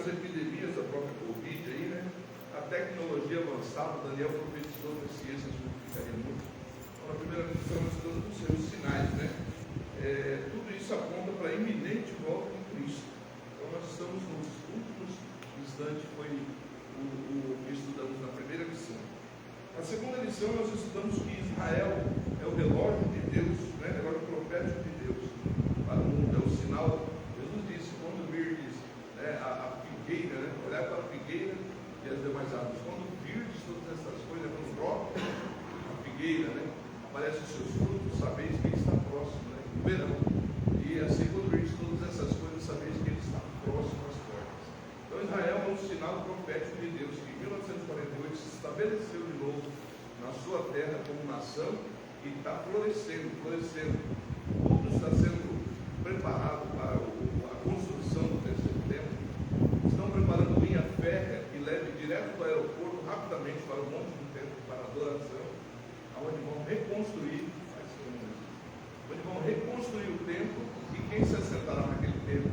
as epidemias da própria Covid aí, né? A tecnologia avançada, Daniel profetizou que a ciência se multiplicaria muito. Então, na primeira lição, nós estamos nos seus sinais, né? Tudo isso aponta para a iminente volta de Cristo. Então, nós estamos nos últimos instantes, foi o que estudamos na primeira lição. Na segunda lição, nós estudamos que Israel é o relógio de Deus, né? Relógio profético de Deus para o mundo, é o sinal. Jesus disse: quando virdes, né, a figueira, né? Olhar para a figueira e as demais árvores. Quando virdes todas essas coisas, quando brotam a figueira, né, aparecem os seus frutos, sabeis que ele está próximo, né? O verão. E assim, quando virdes todas essas coisas, sabeis que ele está próximo às portas. Então, Israel é um sinal profético de Deus, que em 1948 se estabeleceu de novo na sua terra como nação e está florescendo. Tudo está sendo preparado para a construção do terceiro templo. Estão preparando linha férrea que leve direto do aeroporto rapidamente para o monte do templo, para a adoração, onde vão reconstruir o templo, e quem se assentará naquele templo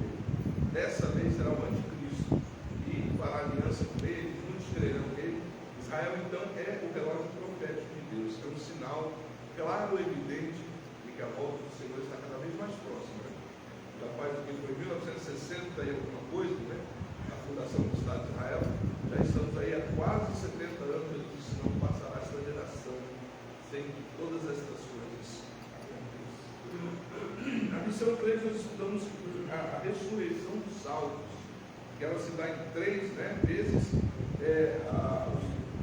dessa vez será o anticristo e fará aliança com ele, muitos crerão nele. Israel então é o relógio profético de Deus, é um sinal claro e evidente de que a volta do Senhor está cada vez mais próxima. Já faz o que foi 1960 e alguma coisa, né? A fundação do Estado de Israel. Já estamos aí há quase 70 anos. Ele disse: não passará esta geração sem que todas estas coisas aconteçam. Na lição 3 nós estudamos a ressurreição dos salvos, que ela se dá em 3, né, vezes.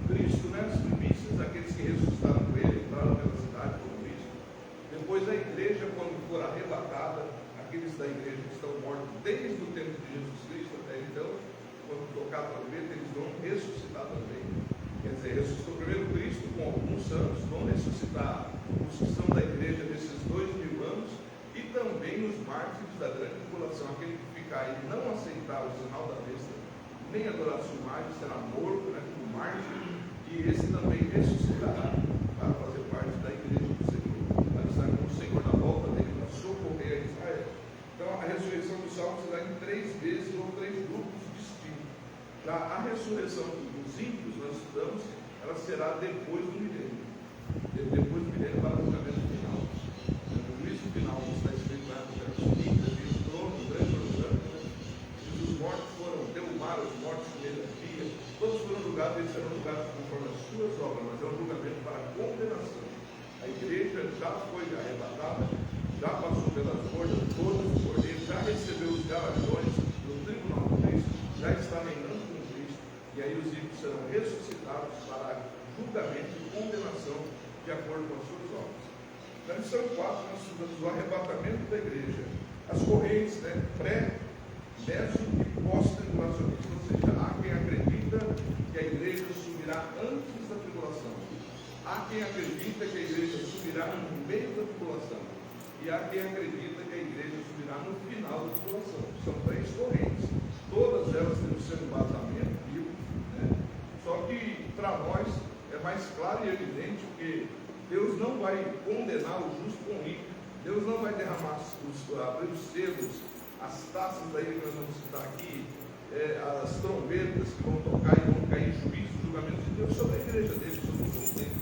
Cristo, né, as primícias daqueles que ressuscitaram com ele, entraram pela cidade com Cristo. Depois a igreja, quando for arrebatada, aqueles da igreja que estão mortos desde o tempo de Jesus Cristo até então, quando tocar para ver, eles vão ressuscitar também. Quer dizer, ressuscitou primeiro Cristo com alguns santos, vão ressuscitar os que são da igreja desses 2000 anos, e também os mártires da grande tribulação, aquele que ficar e não aceitar o sinal da besta, nem adorar sua imagem, será morto, né, como mártir, e esse também ressuscitará para fazer parte da igreja do Senhor, para estar com o Senhor na volta dele, para socorrer a Israel. Então, a ressurreição dos salvos se dá em 3 vezes ou 3 grupos distintos. Já a ressurreição dos ímpios, nós estudamos, ela será depois do milênio. Depois do milênio, para o julgamento final. No juízo final, como está escrito na época dos ímpios, e o trono do grande julgamento, os mortos foram derrubados, os mortos que ele havia, todos foram julgados, eles serão julgados conforme as suas obras, mas é um julgamento para condenação. A igreja já foi arrebatada, já passou pelas bordas todas, o cordeiro já recebeu os galardões no tribunal de Cristo, já está reinando com Cristo, e aí os ímpios serão ressuscitados para julgamento e condenação de acordo com as suas obras. Na lição 4, nós estudamos o arrebatamento da igreja, as correntes, né, meso e pós-tribulacionista, ou seja, há quem acredita que a igreja subirá antes da tribulação, há quem acredita que a igreja subirá no meio da tribulação, e há quem acredita que a igreja subirá no final da tribulação. São 3 correntes, todas elas têm o seu embasamento bíblico, né? Só que para nós é mais claro e evidente que Deus não vai condenar o justo com o ímpio, Deus não vai derramar abrir os selos, as taças da ira que nós vamos citar aqui, as trombetas que vão tocar e vão cair juízo, julgamento de Deus sobre a igreja dele, sobre o povo dele,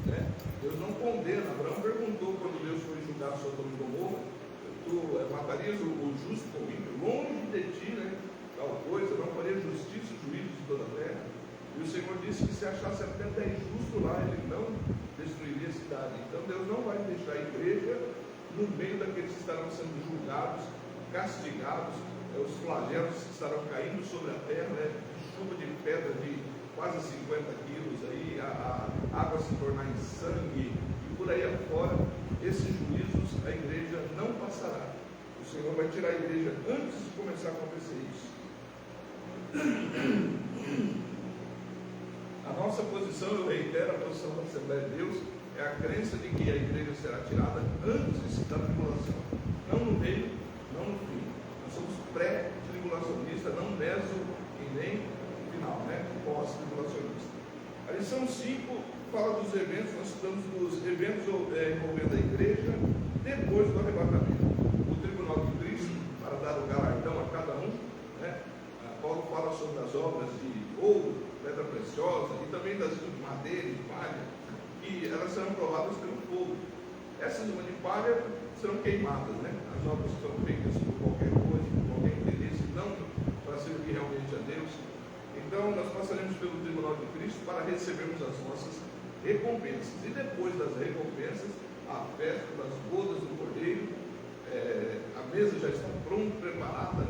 né? Deus não condena. Abraão perguntou quando Deus foi julgar Sodoma e Gomorra: tu matarias o justo com o ímpio? Longe de ti, né, tal coisa, não faria justiça e juízo de toda a terra. E o Senhor disse que se achasse até 10 justos lá, ele não destruiria a cidade. Então Deus não vai deixar a igreja no meio daqueles que estarão sendo julgados, castigados, os flagelos que estarão caindo sobre a terra, né, chuva de pedra de quase 50 quilos, aí, a água se tornar em sangue, e por aí afora. Esses juízos a igreja não passará. O Senhor vai tirar a igreja antes de começar a acontecer isso. A nossa posição, eu reitero, a posição da Assembleia de Deus é a crença de que a igreja será tirada antes da tribulação, não no meio, não no fim. Nós somos pré-tribulacionistas, não meso e nem final, né? Pós-tribulacionista. A lição 5 fala dos eventos, nós estudamos dos eventos envolvendo a igreja depois do arrebatamento. O tribunal de Cristo, para dar o galardão a cada um, né? Paulo fala sobre as obras de ouro, pedra preciosa e também das de madeira e de palha, que elas serão provadas pelo fogo. Essas de palha serão queimadas, né? As obras serão feitas por qualquer coisa, por qualquer interesse, não para servir realmente a Deus. Então nós passaremos pelo tribunal de Cristo para recebermos as nossas recompensas. E depois das recompensas, a festa das bodas do Cordeiro, a mesa já está pronta, preparada,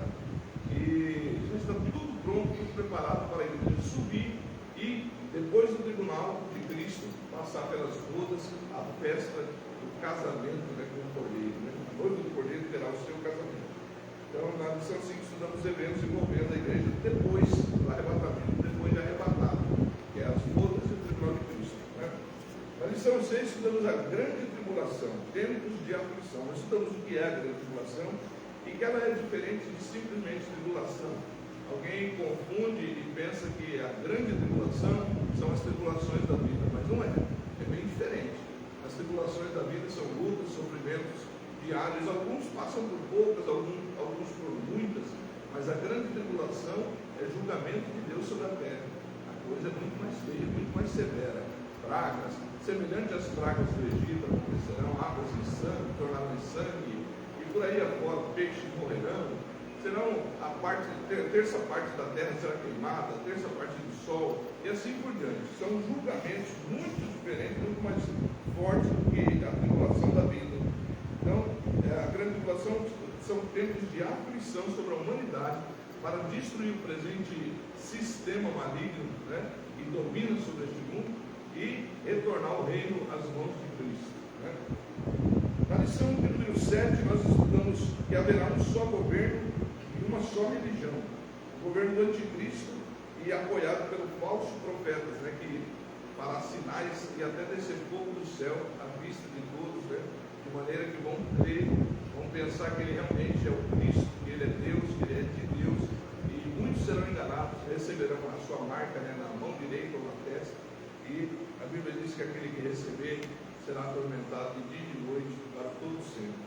e já está tudo pronto, tudo preparado para a igreja subir e depois do tribunal de Cristo passar pelas bodas, a festa do casamento, né, com o Cordeiro, né? A noiva do Cordeiro terá o seu casamento. Então na lição 5 estudamos eventos envolvendo a igreja depois do arrebatamento, depois de arrebatado, que é as bodas e o tribunal de Cristo, né? Na lição 6 estudamos a grande tribulação, tempos de aflição. Nós estudamos o que é a grande tribulação e que ela é diferente de simplesmente tribulação. Alguém confunde e pensa que a grande tribulação são as tribulações da vida, mas não é. É bem diferente. As tribulações da vida são lutas, sofrimentos diários. Alguns passam por poucas, alguns por muitas, mas a grande tribulação é julgamento de Deus sobre a terra. A coisa é muito mais feia, muito mais severa. Pragas, semelhante às pragas do Egito, acontecerão, águas de sangue, tornarão em sangue, e por aí afora, peixes morrerão. Serão a terça parte da terra será queimada, a terça parte do sol, e assim por diante. São julgamentos muito diferentes, muito mais fortes do que a tribulação da vida. Então, a grande tribulação são tempos de aflição sobre a humanidade para destruir o presente sistema maligno, né, que domina sobre este mundo, e retornar o reino às mãos de Cristo, né? Na lição número 7, nós estudamos que haverá um só governo e uma só religião, o governo do anticristo, e apoiado pelo falso profetas, né, que fará sinais e até descer fogo do céu à vista de todos, né, de maneira que vão crer, vão pensar que ele realmente é o Cristo, que ele é Deus, que ele é de Deus, e muitos serão enganados, receberão a sua marca, né, na mão direita ou na testa, e a Bíblia diz que aquele que receber será atormentado de dia e de noite para todo sempre.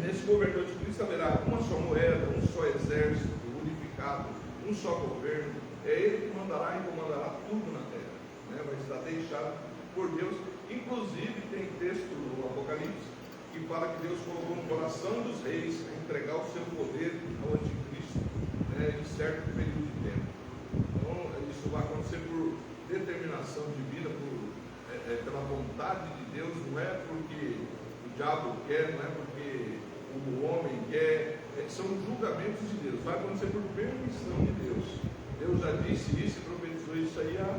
Nesse governo de Cristo haverá uma só moeda, um só exército unificado, um só governo. É ele que mandará e comandará tudo na terra, né? Vai estar deixado por Deus. Inclusive tem texto no Apocalipse que fala que Deus colocou no coração dos reis a entregar o seu poder ao anticristo, né, em certo período de tempo. Então isso vai acontecer por determinação divina, pela vontade de Deus, não é porque o diabo quer, não é porque o homem quer, são julgamentos de Deus, vai acontecer por permissão de Deus. Deus já disse isso e profetizou isso aí há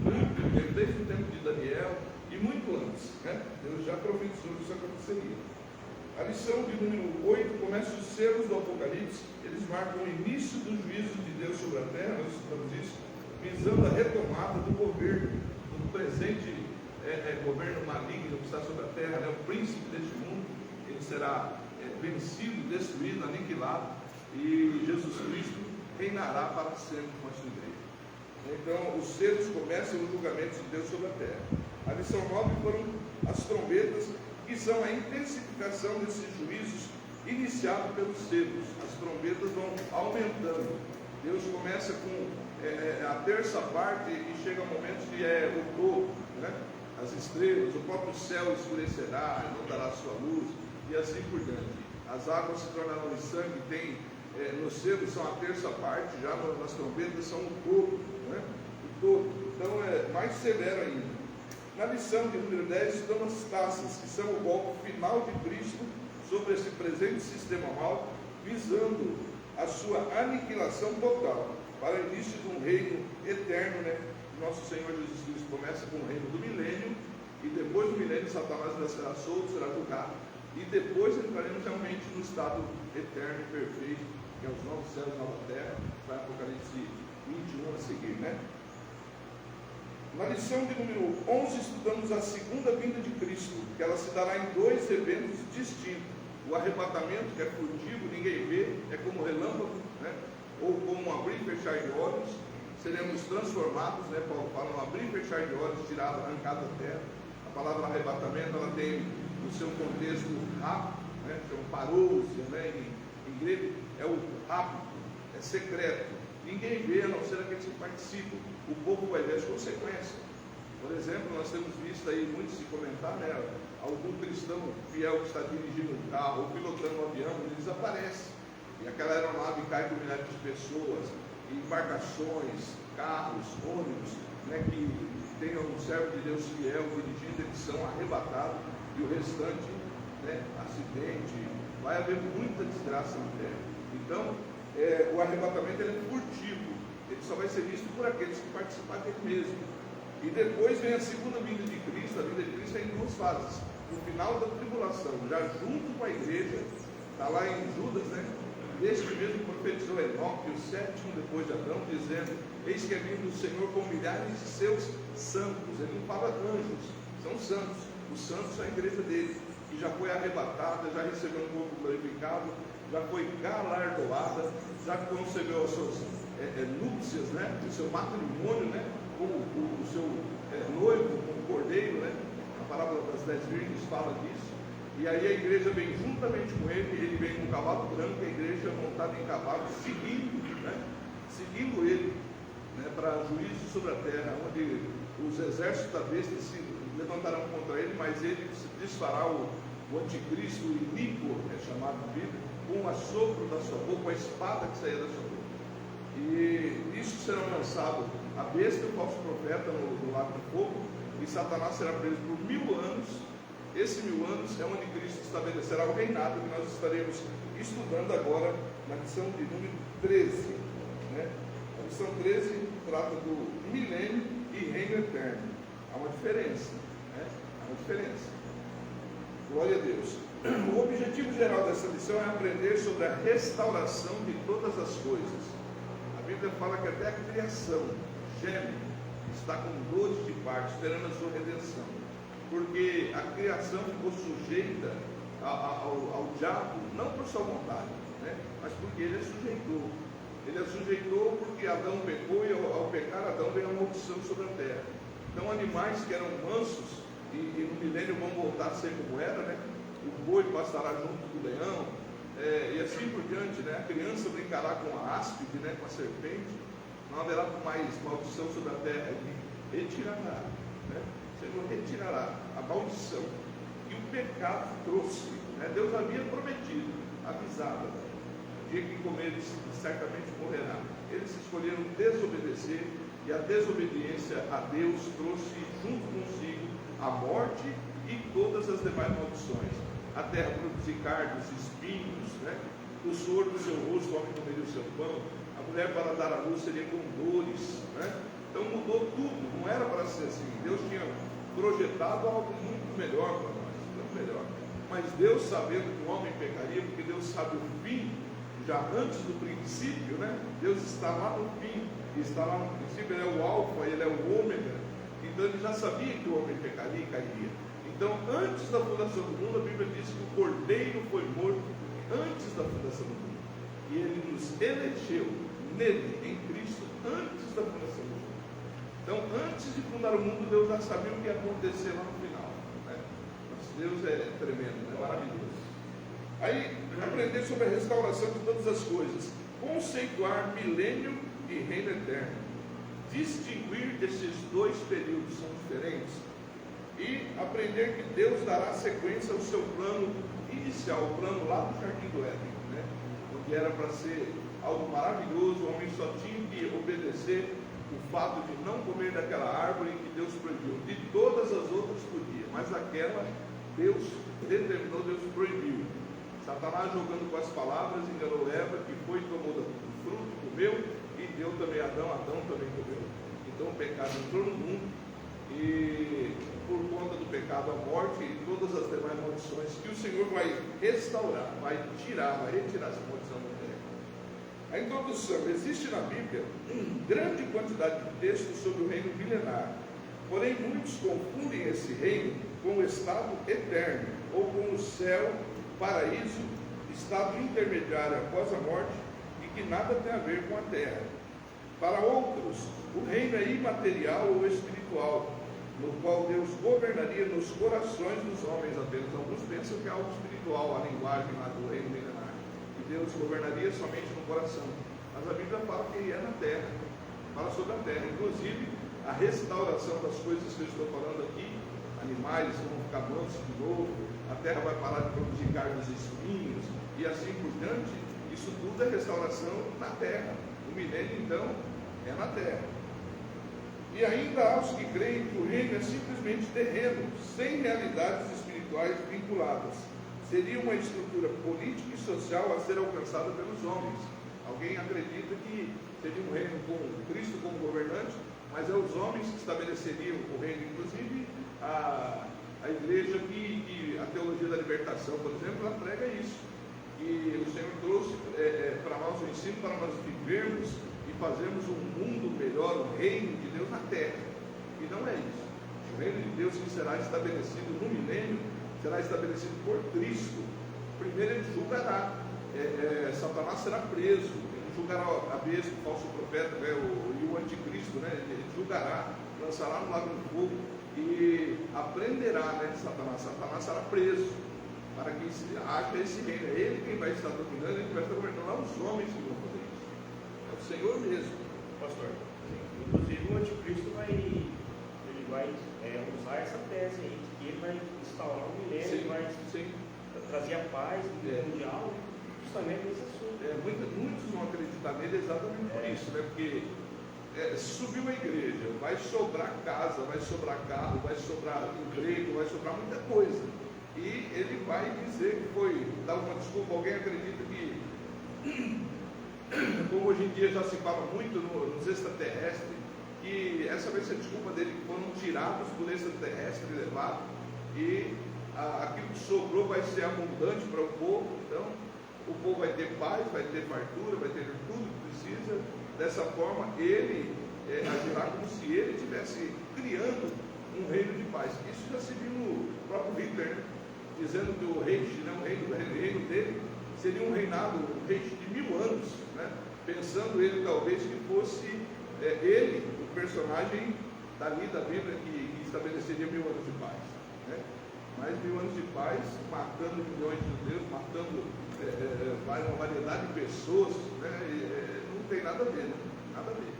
muito tempo, desde o tempo de Daniel e muito antes, né? Deus já profetizou que isso aconteceria. A lição de número 8 começa os selos do Apocalipse. Eles marcam o início dos juízos de Deus sobre a terra, nós estudamos isso, visando a retomada do governo, do presente governo maligno que está sobre a terra, né? O príncipe deste mundo, ele será vencido, destruído, aniquilado, e Jesus Cristo reinará para sempre com a sua igreja. Então, os selos começam os julgamentos de Deus sobre a terra. A lição 9 foram as trombetas, que são a intensificação desses juízos iniciados pelos selos. As trombetas vão aumentando. Deus começa com a terça parte e chega a momentos que é o dobro, né? As estrelas, o próprio céu escurecerá, não dará sua luz, e assim por diante. As águas se tornarão em sangue, nos selos são a terça parte, já nas trombetas são o dobro, né? O dobro. Então é mais severo ainda. Na lição de número 10, estão as taças, que são o golpe final de Cristo sobre esse presente sistema mal, visando a sua aniquilação total, para o início de um reino eterno, né? Nosso Senhor Jesus Cristo começa com o reino do milênio, e depois do milênio Satanás ainda será solto, será julgado, e depois entraremos realmente no estado eterno e perfeito, que é os novos céus e nova terra, vai Apocalipse 21 a seguir, né? Na lição de número 11 estudamos a segunda vinda de Cristo, que ela se dará em dois eventos distintos. O arrebatamento, que é furtivo, ninguém vê, é como relâmpago, né? Ou como um abrir e fechar de olhos. Seremos transformados, né? Paulo fala, um abrir e fechar de olhos, tirado, arrancado da terra. A palavra arrebatamento, ela tem no seu contexto rápido, né? Chama parousia, né? Em grego, é o hábito, é secreto. Ninguém vê, a não ser aqueles que participam. O povo vai ver as consequências. Por exemplo, nós temos visto aí muitos se comentar, né? Algum cristão fiel que está dirigindo um carro ou pilotando um avião, ele desaparece. E aquela aeronave cai com milhares de pessoas, embarcações, carros, ônibus, né, que tenham um servo de Deus fiel dirigindo, eles são arrebatados, e o restante, né, acidente, vai haver muita desgraça na terra. Então, o arrebatamento ele é furtivo, ele só vai ser visto por aqueles que participarem dele mesmo. E depois vem a segunda vinda de Cristo. A vinda de Cristo é em duas fases. No final da tribulação, já junto com a igreja, está lá em Judas, né? Este mesmo profetizou Enoque, o sétimo depois de Adão, dizendo: eis que é vindo o Senhor com milhares de seus santos. Ele não fala anjos, são santos. Os santos são a igreja dele, que já foi arrebatada, já recebeu um corpo glorificado, já foi galardoada, já concebeu as suas núpcias, né? O seu matrimônio, né? Com o seu noivo, com o cordeiro, né? A parábola das 10 virgens fala disso. E aí a igreja vem juntamente com ele vem com um cavalo branco, a igreja montada em cavalo, seguindo, né? Seguindo ele, né? Para juízo sobre a terra, onde os exércitos da besta se levantarão contra ele, mas ele se desfará o anticristo, o iníquo, é chamado na Bíblia, com o assopro da sua boca, com a espada que saía da sua boca. E nisso serão lançados a besta e o falso profeta no lago de fogo, e Satanás será preso por 1000 anos. Esse 1000 anos é onde Cristo estabelecerá o reinado, que nós estaremos estudando agora na lição de número 13. Né? A lição 13 trata do milênio e reino eterno. Há uma diferença. Né? Há uma diferença. Glória a Deus. O objetivo geral dessa lição é aprender sobre a restauração de todas as coisas. A Bíblia fala que até a criação geme, está com dores de parto, esperando a sua redenção, porque a criação ficou sujeita ao diabo, não por sua vontade, né? Mas porque ele a sujeitou. Ele a sujeitou porque Adão pecou, e ao pecar Adão veio a maldição sobre a terra. Então animais que eram mansos e no milênio vão voltar a ser como era, né? O boi pastará junto do leão, e assim por diante, né? A criança brincará com a áspide, né? Com a serpente. Não haverá mais maldição sobre a terra. Ele retirará, né? O Senhor retirará a maldição que o pecado trouxe, né? Deus havia prometido, avisado: o dia que comeres certamente morrerá. Eles escolheram desobedecer, e a desobediência a Deus trouxe junto consigo a morte e todas as demais maldições. A terra produzir cardos, espinhos, né? O suor do seu rosto, o homem comeria o seu pão. A mulher, para dar à luz, seria com dores, né? Então mudou tudo, não era para ser assim. Deus tinha projetado algo muito melhor para nós, muito melhor. Mas Deus, sabendo que o homem pecaria, porque Deus sabe o fim, já antes do princípio, né? Deus está lá no fim, está lá no princípio, Ele é o alfa, Ele é o ômega. Então Ele já sabia que o homem pecaria e cairia. Então, antes da fundação do mundo, a Bíblia diz que o Cordeiro foi morto antes da fundação do mundo. E Ele nos elegeu nele, em Cristo, antes da fundação do mundo. Então, antes de fundar o mundo, Deus já sabia o que ia acontecer lá no final, né? Nosso Deus é tremendo, é maravilhoso. Aí, aprender sobre a restauração de todas as coisas, conceituar milênio e reino eterno, distinguir esses dois períodos, são diferentes, e aprender que Deus dará sequência ao seu plano inicial, o plano lá do Jardim do Éden, né? Onde era para ser algo maravilhoso, o homem só tinha que obedecer o fato de não comer daquela árvore que Deus proibiu. De todas as outras podia, mas aquela Deus determinou, Deus proibiu. Satanás, jogando com as palavras, enganou Eva, que foi e tomou do fruto, comeu, e deu também a Adão, Adão também comeu. Então o pecado entrou no mundo, e por conta do pecado, a morte e todas as demais maldições que o Senhor vai restaurar, vai retirar essa maldição da terra. A introdução: existe na Bíblia uma grande quantidade de textos sobre o reino milenar, porém muitos confundem esse reino com o estado eterno, ou com o céu, paraíso, estado intermediário após a morte, e que nada tem a ver com a terra. Para outros, o reino é imaterial ou espiritual, no qual Deus governaria nos corações dos homens apenas. Alguns pensam que é algo espiritual, a linguagem lá do reino milenar, e Deus governaria somente no coração. Mas a Bíblia fala que é na terra, fala sobre a terra. Inclusive, a restauração das coisas que eu estou falando aqui, animais vão ficar mansos de novo, a terra vai parar de produzir carnes e espinhos, e assim por diante. Isso tudo é restauração na terra. O milênio, então, é na terra. E ainda há os que creem que o reino é simplesmente terreno, sem realidades espirituais vinculadas. Seria uma estrutura política e social a ser alcançada pelos homens. Alguém acredita que seria um reino com Cristo como governante, mas é os homens que estabeleceriam o reino. Inclusive, a igreja a teologia da libertação, por exemplo, ela prega isso. E o Senhor trouxe para nós o ensino para nós vivermos e fazermos um mundo melhor, o reino de Deus na terra. E não é isso. O reino de Deus que será estabelecido no milênio, será estabelecido por Cristo. Primeiro ele julgará, Satanás será preso, ele julgará a besta, o falso profeta, e o anticristo, ele julgará, lançará no lago do fogo e aprenderá, Satanás será preso, para que haja esse reino. É ele quem vai estar dominando, ele vai estar governando, lá os homens que vão fazer isso. É o Senhor mesmo. Pastor, inclusive o anticristo vai usar essa tese aí, de que ele vai instaurar um milênio, vai trazer a paz mundial, justamente nesse assunto. Muitos vão acreditar nele exatamente por isso, porque subiu a igreja, vai sobrar casa, vai sobrar carro, vai sobrar emprego, vai sobrar muita coisa. E ele vai dizer que foi, dar uma desculpa. Alguém acredita que, como hoje em dia já se fala muito nos extraterrestres, que essa vai ser a desculpa dele, que foram tirados por extraterrestre e levados, e aquilo que sobrou vai ser abundante para o povo. Então o povo vai ter paz, vai ter fartura, vai ter tudo que precisa. Dessa forma ele agirá como se ele estivesse criando um reino de paz. Isso já se viu no próprio Hitler, dizendo que o reino dele seria um reinado, um reino de 1000 anos, pensando ele talvez que fosse ele, o personagem dali da Bíblia, que estabeleceria 1000 anos de paz. Mais 1000 anos de paz, matando milhões de judeus, matando uma variedade de pessoas, não tem nada a ver, nada a ver.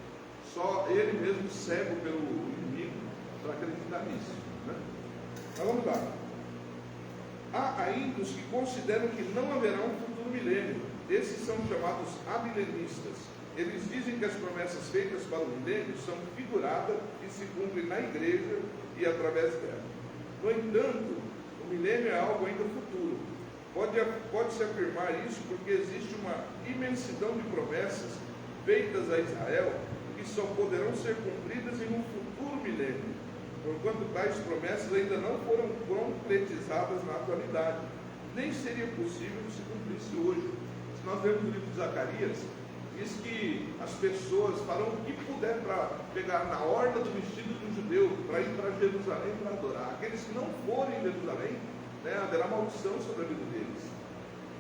Só ele mesmo cego pelo inimigo para acreditar nisso. Mas vamos lá. Há ainda os que consideram que não haverá um futuro milênio. Esses são chamados amilenistas. Eles dizem que as promessas feitas para o milênio são figuradas e se cumprem na igreja e através dela. No entanto, o milênio é algo ainda futuro. Pode-se afirmar isso porque existe uma imensidão de promessas feitas a Israel que só poderão ser cumpridas em um futuro milênio, porquanto tais promessas ainda não foram concretizadas na atualidade, nem seria possível que se cumprisse hoje. Se nós vemos o livro de Zacarias, diz que as pessoas farão o que puder para pegar na orla do vestido do judeu, para ir para Jerusalém para adorar. Aqueles que não forem em Jerusalém, haverá maldição sobre a vida deles.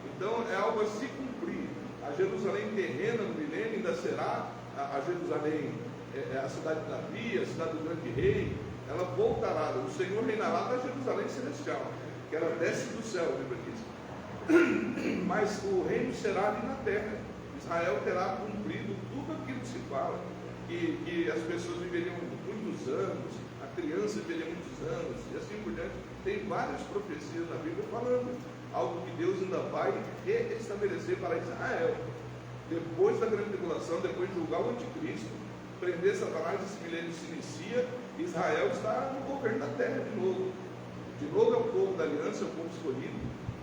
Então é algo a se cumprir. A Jerusalém terrena no milênio ainda será a Jerusalém, a cidade de Davi, a cidade do grande rei. Ela voltará, o Senhor reinará da Jerusalém celestial, que ela desce do céu, a Bíblia diz. Mas o reino será ali na terra. Israel terá cumprido tudo aquilo que se fala, que as pessoas viveriam muitos anos, a criança viveria muitos anos, e assim por diante. Tem várias profecias na Bíblia falando algo que Deus ainda vai reestabelecer para Israel. Depois da grande tribulação, depois de julgar o anticristo, prender Satanás, esse milênio se inicia, Israel está no governo da terra de novo. De novo é o povo da aliança, é o povo escolhido,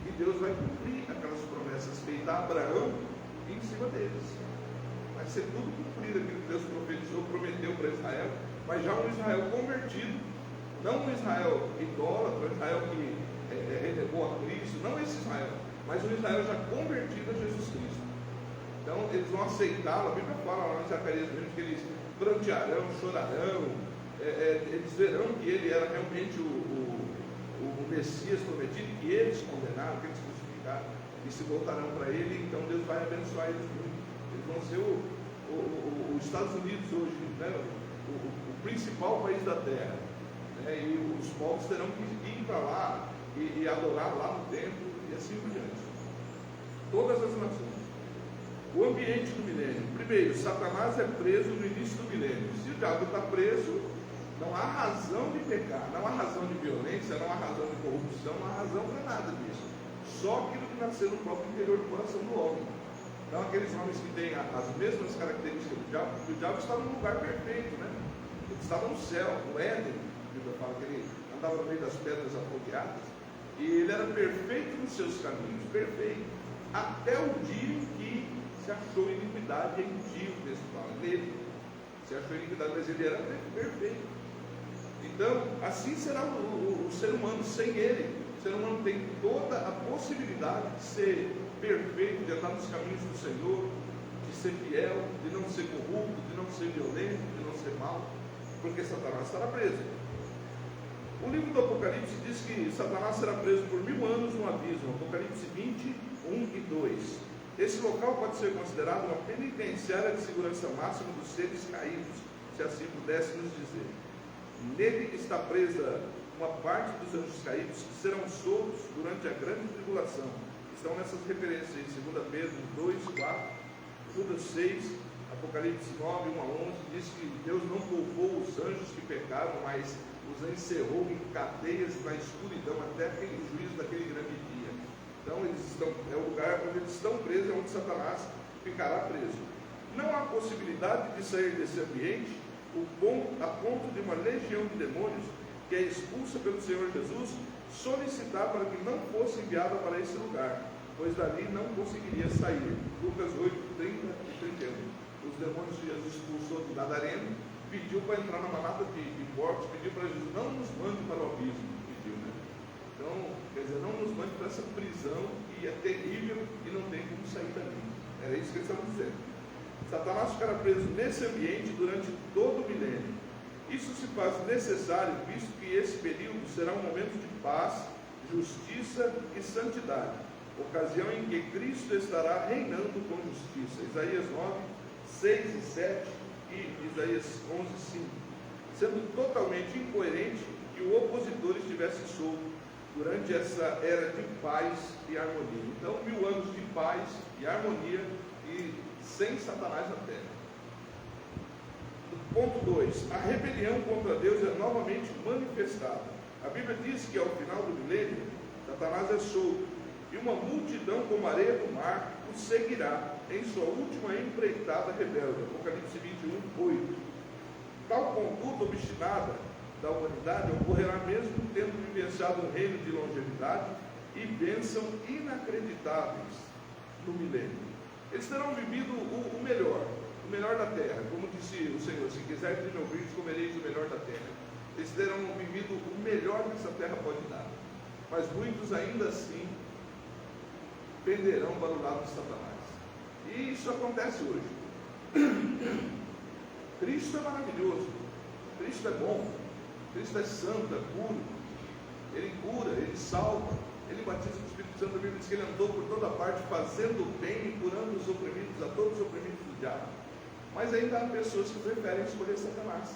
e Deus vai cumprir aquelas promessas feitas a Abraão em cima deles. Vai ser tudo cumprido aquilo que Deus profetizou, prometeu para Israel, mas já um Israel convertido, não um Israel idólatra, um Israel que renegou a Cristo, não esse Israel, mas um Israel já convertido a Jesus Cristo. Então eles vão aceitá-lo. A Bíblia fala lá em Zacarias que eles prantearão, chorarão, eles verão que ele era realmente o Messias prometido, que eles condenaram, que eles crucificaram, e se voltarão para ele. Então Deus vai abençoar eles muito. Eles vão ser os Estados Unidos hoje, o principal país da terra, e os povos terão que ir para lá e adorar lá no templo, e assim por diante. Todas as nações. O ambiente do milênio. Primeiro, Satanás é preso no início do milênio. Se o diabo está preso, não há razão de pecar, não há razão de violência, não há razão de corrupção, não há razão para nada disso. Só aquilo que nasceu no próprio interior do coração do homem. Então, aqueles homens que têm as mesmas características do diabo, porque o diabo estava num lugar perfeito, né? Ele estava no céu, no Éden. A Bíblia fala que ele andava no meio das pedras afogueadas, e ele era perfeito nos seus caminhos, perfeito, até o dia em que se achou iniquidade em ti, o texto fala, nele se achou iniquidade, mas ele era perfeito. Então, assim será o ser humano sem ele. O ser humano tem toda a possibilidade de ser perfeito, de andar nos caminhos do Senhor, de ser fiel, de não ser corrupto, de não ser violento, de não ser mau, porque Satanás estará preso. O livro do Apocalipse diz que Satanás será preso por 1000 anos no abismo, Apocalipse 20, 1 e 2. Esse local pode ser considerado uma penitenciária de segurança máxima dos seres caídos, se assim pudesse nos dizer. Nele está presa uma parte dos anjos caídos que serão soltos durante a grande tribulação. Estão nessas referências em 2 Pedro 2, 4, Judas 6, Apocalipse 9, 1 a 11, diz que Deus não poupou os anjos que pecaram, mas os encerrou em cadeias na escuridão até aquele juízo daquele grande dia. Então eles estão, é o lugar onde eles estão presos, é onde Satanás ficará preso. Não há possibilidade de sair desse ambiente a ponto de uma legião de demônios que é expulsa pelo Senhor Jesus solicitar para que não fosse enviada para esse lugar, pois dali não conseguiria sair. Lucas 8, 30 e 31. Os demônios que Jesus expulsou de Gadareno, pediu para entrar na manada de porcos, pediu para Jesus, não nos mande para o abismo, pediu, né? Então, quer dizer, não nos mande para essa prisão que é terrível e não tem como sair dali. Era isso que eles estavam dizendo. Satanás ficará preso nesse ambiente durante todo o milênio. Isso se faz necessário, visto que esse período será um momento de paz, justiça e santidade, ocasião em que Cristo estará reinando com justiça. Isaías 9, 6 e 7 e Isaías 11, 5. Sendo totalmente incoerente que o opositor estivesse solto durante essa era de paz e harmonia. Então, 1000 anos de paz e harmonia e sem Satanás na terra. Ponto 2. A rebelião contra Deus é novamente manifestada. A Bíblia diz que ao final do milênio, Satanás é solto, e uma multidão como a areia do mar o seguirá em sua última empreitada rebelde. Apocalipse 21, 8. Tal conduta obstinada da humanidade ocorrerá mesmo tendo vivenciado um reino de longevidade e bênção inacreditáveis no milênio. Eles terão vivido o melhor da terra, como disse o Senhor, se quiser de meu vídeo, comereis o melhor da terra. Eles terão vivido o melhor que essa terra pode dar, mas muitos ainda assim penderão para o lado de Satanás, e isso acontece hoje. Cristo é maravilhoso, Cristo é bom, Cristo é santo, é puro, Ele cura, Ele salva, Ele batiza com o Espírito Santo. A Bíblia diz que Ele andou por toda parte fazendo bem e curando os oprimidos, a todos os oprimidos do diabo. Mas ainda há pessoas que preferem escolher Satanás.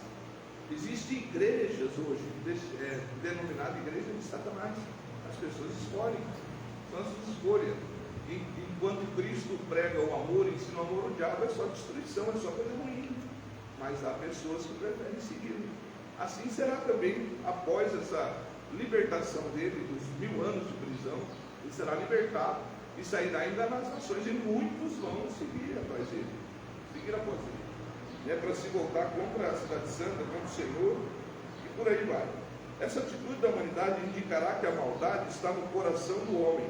Existem igrejas hoje, denominadas igreja de Satanás. As pessoas escolhem, são as suas escolhas. Enquanto Cristo prega o amor, ensina o amor, o diabo é só destruição, é só coisa ruim. Mas há pessoas que preferem seguir. Assim será também após essa libertação dele, dos 1000 anos de prisão. Ele será libertado e sairá ainda nas nações, e muitos vão seguir após ele. Seguir após ele. É para se voltar contra a cidade santa, contra o Senhor, e por aí vai. Essa atitude da humanidade indicará que a maldade está no coração do homem,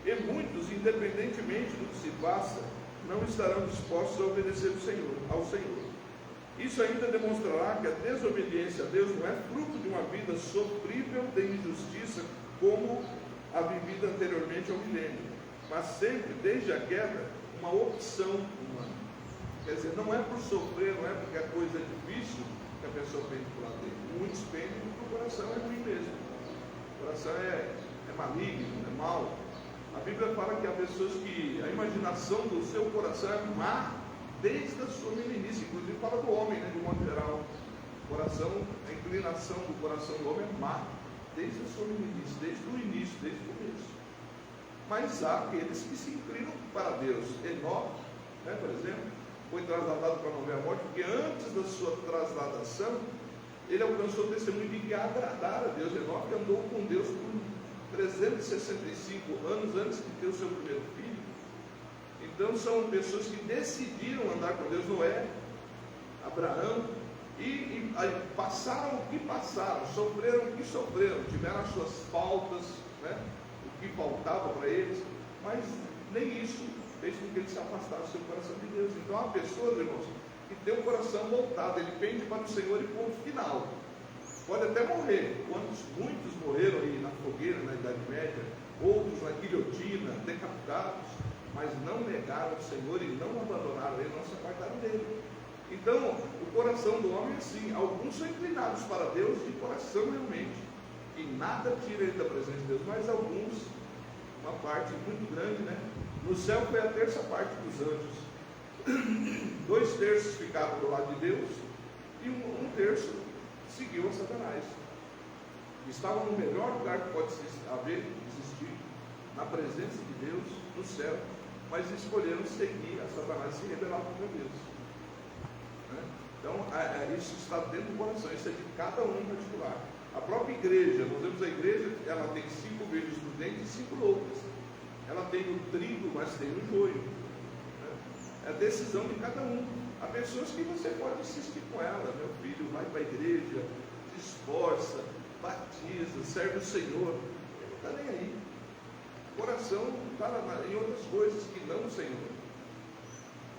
e muitos, independentemente do que se passa, não estarão dispostos a obedecer ao Senhor. Isso ainda demonstrará que a desobediência a Deus não é fruto de uma vida sofrível de injustiça, como a vivida anteriormente ao milênio, mas sempre, desde a queda, uma opção humana. Quer dizer, não é por sofrer, não é porque a coisa é difícil que a pessoa pende para o lado dele. Muitos pendem porque o coração é ruim mesmo. O coração é maligno, é mau. A Bíblia fala que há pessoas que a imaginação do seu coração é má desde a sua meninice. Inclusive fala do homem, né, de um modo geral. O coração, a inclinação do coração do homem é má desde a sua meninice, desde o início, desde o começo. Mas há aqueles que se inclinam para Deus. Enoque né, por exemplo, foi trasladado para não ver a morte, porque antes da sua trasladação, ele alcançou o testemunho de que agradara a Deus. Enoque andou com Deus por 365 anos antes de ter o seu primeiro filho. Então são pessoas que decidiram andar com Deus. Noé, Abraão, e passaram o que passaram, sofreram o que sofreram, tiveram as suas faltas, né, o que faltava para eles, mas nem isso fez com que eles se afastassem do seu coração de Deus. Então há pessoas, irmãos, que tem o coração voltado, ele pende para o Senhor e ponto final. Pode até morrer, muitos morreram aí na fogueira, na Idade Média, outros na guilhotina, decapitados, mas não negaram o Senhor e não abandonaram ele, não se apartaram dele. Então, o coração do homem é assim, alguns são inclinados para Deus de coração realmente, e nada tira ele da presença de Deus, mas alguns, uma parte muito grande, né? No céu foi a terça parte dos anjos, 2/3 ficaram do lado de Deus, e um terço seguiu a Satanás. Estavam no melhor lugar que pode existir, na presença de Deus, no céu, mas escolheram seguir a Satanás e se rebelar contra Deus. Então, isso está dentro do coração, isso é de cada um em particular. A própria igreja, nós vemos a igreja, ela tem 5 virgens prudentes e 5 loucas. Ela tem o trigo, mas tem o joio. É a decisão de cada um. Há pessoas que você pode insistir com ela, meu filho, vai para a igreja, se esforça, batiza, serve o Senhor. Ele não está nem aí. O coração está em outras coisas que não o Senhor.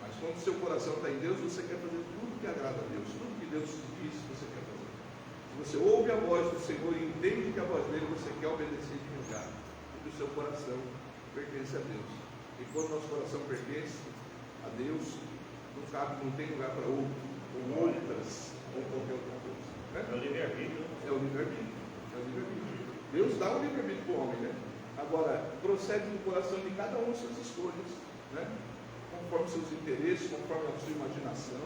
Mas quando o seu coração está em Deus, você quer fazer tudo que agrada a Deus, tudo que Deus diz você quer fazer. Se você ouve a voz do Senhor e entende que a voz dele, você quer obedecer de lugar, porque o seu coração pertence a Deus. E quando o nosso coração pertence a Deus, não tem lugar para outro, ou outras, ou qualquer outra coisa. Né? É o livre-arbítrio. É o livre-arbítrio. É o livre-arbítrio. Deus dá o livre-arbítrio para o homem, né? Agora, procede no coração de cada um as suas escolhas, né? Conforme seus interesses, conforme a sua imaginação.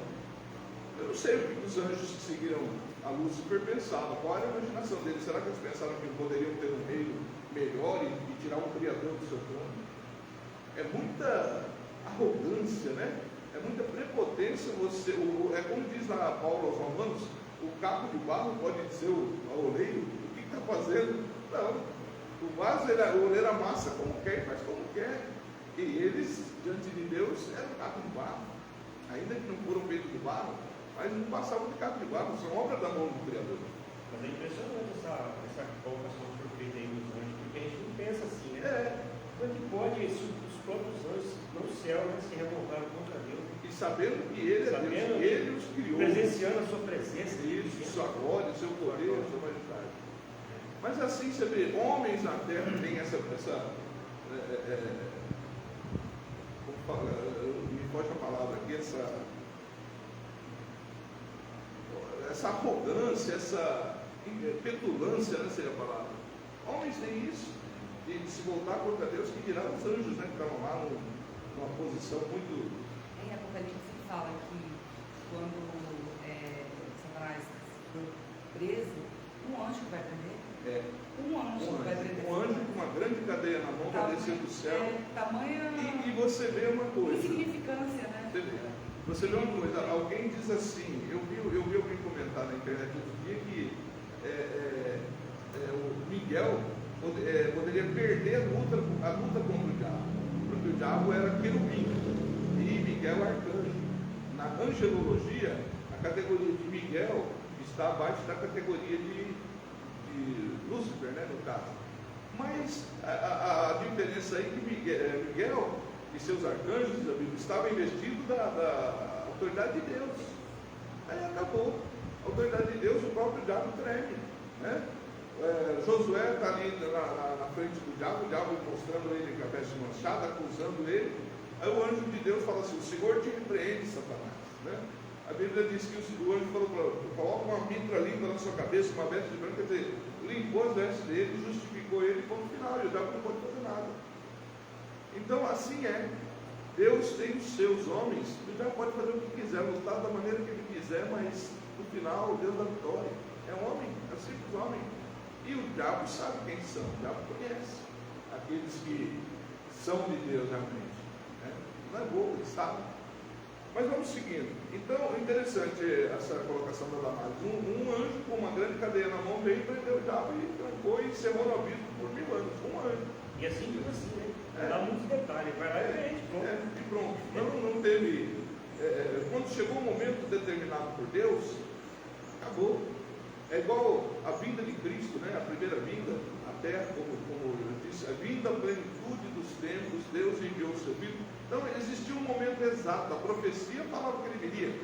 Eu não sei o que os anjos que seguiram a Lúcifer pensavam, qual era a imaginação deles. Será que eles pensaram que poderiam ter um reino melhor e tirar um criador do seu trono? É muita arrogância, né? É muita prepotência. É como diz lá Paulo aos Romanos, o caco de barro pode dizer ao oleiro, o que está fazendo? Não, o vaso, o oleiro amassa como quer, faz como quer. E eles, diante de Deus, eram caco de barro, ainda que não foram feitos de barro, mas não passavam de caco de barro, são obra da mão do Criador. Mas é impressionante essa colocação perfeita aí dos anjos, porque a gente não pensa assim, né? Como é que pode os próprios anjos no céu, né, se revoltaram contra Deus? E sabendo que Ele é Deus, Ele os criou, presenciando a sua presença, isso, sua glória, seu poder, sua majestade. Mas assim você vê, homens na terra têm essa me foge a palavra aqui, essa arrogância, essa petulância, né, seria a palavra. Homens têm isso, de se voltar contra Deus, que dirá os anjos, né, que estavam lá numa posição muito... Em Apocalipse fala que quando Satanás foi preso, um anjo que vai prender. Um anjo vai prender. Um anjo com uma grande cadeia na mão vai descer do céu. Tamanha... E você vê uma coisa. Insignificância, né? Você vê uma coisa, alguém diz assim, eu vi alguém comentar na internet outro dia que o Miguel poderia perder a luta contra o diabo, porque o diabo era querubim e Miguel arcanjo. Na angelologia, a categoria de Miguel está abaixo da categoria de Lúcifer, né, no caso. Mas a diferença aí é que Miguel e seus arcanjos estavam investidos da autoridade de Deus. Aí acabou. A autoridade de Deus, o próprio diabo treme, né? Josué está ali na frente do diabo, o diabo mostrando ele com a veste manchada, acusando ele. Aí o anjo de Deus fala assim: o Senhor te repreende, Satanás, né? A Bíblia diz que o anjo falou para ele: coloca uma mitra limpa na sua cabeça, uma veste de branco, quer dizer, limpou as vestes dele, justificou ele, ponto final, e o diabo não pode fazer nada. Então assim é. Deus tem os seus homens, o diabo pode fazer o que quiser, lutar da maneira que ele quiser, mas no final Deus dá vitória. É homem, é simples homem. E o diabo sabe quem são, o diabo conhece aqueles que são de Deus realmente. Né? Não é bobo, ele sabe. Mas vamos seguindo. Então, interessante essa colocação da Damares. Um anjo com uma grande cadeia na mão veio, prendeu o diabo e trancou e encerrou no abismo por 1000 anos. Um anjo. E assim, né? Dá muitos detalhes, vai lá e pronto. E pronto. Não teve. Quando chegou o momento determinado por Deus, acabou. É igual a vinda de Cristo, né? A primeira vinda, até, como eu disse, a vinda à plenitude dos tempos, Deus enviou o seu Filho. Então, existia um momento exato, a profecia falava que ele viria.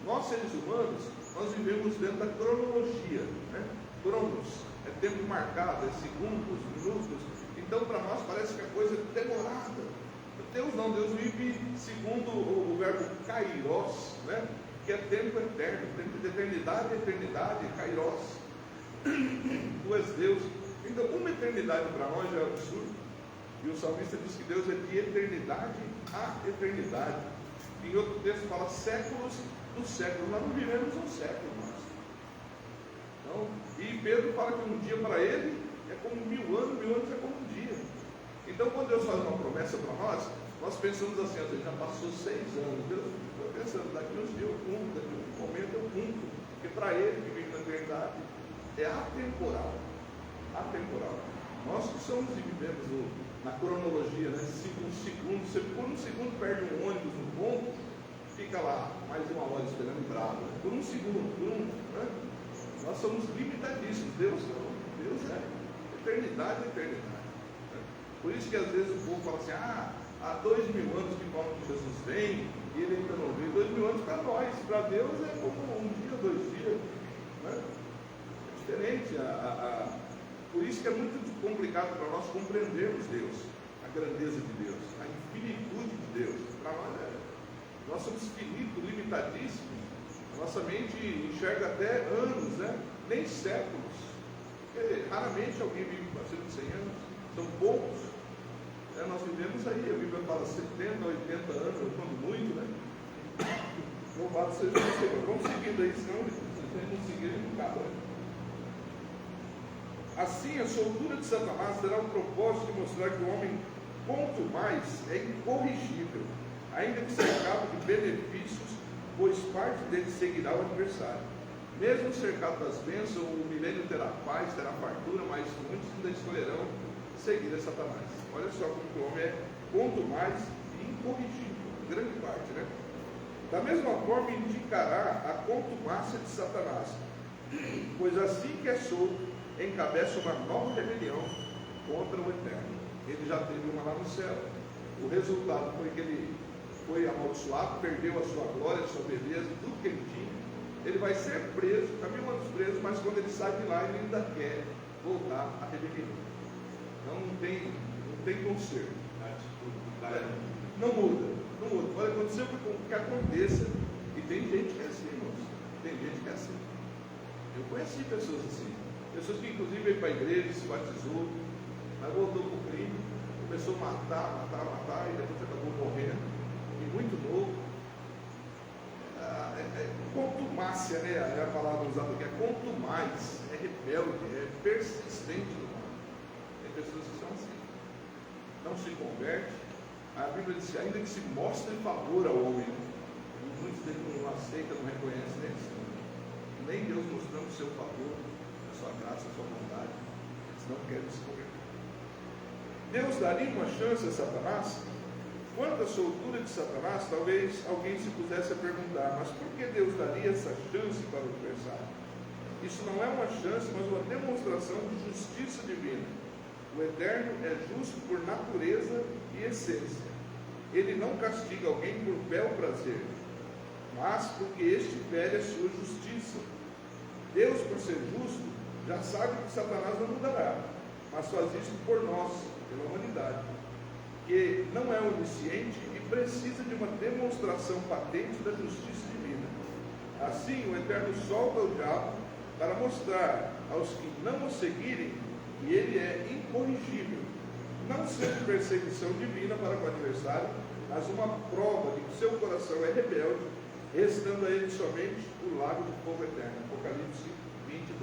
Nós, seres humanos, nós vivemos dentro da cronologia, né? Cronos, é tempo marcado, é segundos, minutos. Então, para nós parece que a coisa é demorada. Deus não, Deus vive segundo o verbo kairos, né? Que é tempo eterno, tempo de eternidade, eternidade, kairos. Tu és Deus. Então, uma eternidade para nós é absurdo. E o salmista diz que Deus é de eternidade a eternidade. Em outro texto fala séculos dos séculos. Nós não vivemos um século mais. Então, e Pedro fala que um dia para ele é como 1000 anos, 1000 anos é como um dia. Então, quando Deus faz uma promessa para nós pensamos assim, já passou 6 anos. Deus está pensando, daqui uns dias eu cumpro, daqui um momento eu cumpro. Porque para ele que vive na eternidade é atemporal. Atemporal. Nós que somos e vivemos na cronologia, né? Segundo, você por um segundo perde um ônibus no ponto, fica lá mais de 1 hora esperando bravo. Né? Por um segundo, né? Nós somos limitadíssimos. Deus é eternidade, eternidade. Né? Por isso que às vezes o povo fala assim, há 2000 anos que falam que Jesus vem e ele ainda não veio. 2000 anos para nós, para Deus é como um dia, 2 dias. Né? É diferente. Por isso que é muito complicado para nós compreendermos Deus, a grandeza de Deus, a infinitude de Deus. Para nós somos finitos, limitadíssimos. A nossa mente enxerga até anos, né? Nem séculos. Porque raramente alguém vive acima de 100 anos, são poucos. Nós vivemos aí, a Bíblia fala 70, 80 anos, quando muito, né? Louvado seja o Senhor. Vamos seguindo aí, senão se não seguir, não acaba. Assim, a soltura de Satanás terá o propósito de mostrar que o homem, quanto mais, é incorrigível, ainda que cercado de benefícios, pois parte dele seguirá o adversário. Mesmo cercado das bênçãos, o milênio terá paz, terá fartura, mas muitos ainda escolherão seguir a Satanás. Olha só como o homem é, quanto mais, incorrigível, grande parte, né? Da mesma forma, indicará a contumácia de Satanás, pois assim que é solto, encabeça uma nova rebelião contra o Eterno. Ele já teve uma lá no céu. O resultado foi que ele foi amaldiçoado, perdeu a sua glória, a sua beleza, tudo que ele tinha. Ele vai ser preso, está 1000 anos preso, mas quando ele sai de lá, ele ainda quer voltar à rebelião. Então não tem conserto. Não muda. Pode acontecer o que aconteça. E tem gente que é assim, irmãos. Tem gente que é assim. Eu conheci pessoas assim. Pessoas que inclusive veio para a igreja, se batizou, mas voltou para o crime, começou a matar, e depois acabou morrendo, e muito novo. Contumácia, né? É a palavra usada aqui, é contumaz, é rebelde, é persistente no mal. Tem pessoas que são assim, não se converte. A Bíblia diz, ainda que se mostre favor ao homem, e muitos deles não aceitam, não reconhecem nem assim. Nem Deus mostrando o seu favor, a sua graça, a sua bondade, eles não querem se converter. Deus daria uma chance a Satanás? Quanto à soltura de Satanás, talvez alguém se pusesse a perguntar, mas por que Deus daria essa chance para o adversário? Isso não é uma chance, mas uma demonstração de justiça divina. O Eterno é justo por natureza e essência. Ele não castiga alguém por bel prazer, mas porque este fere a sua justiça. Deus, por ser justo, já sabe que Satanás não mudará, mas faz isso por nós, pela humanidade, que não é onisciente e precisa de uma demonstração patente da justiça divina. Assim, o Eterno solta o diabo para mostrar aos que não o seguirem que ele é incorrigível, não sendo perseguição divina para com o adversário, mas uma prova de que seu coração é rebelde, restando a ele somente o lago do fogo eterno. Apocalipse 20, 10,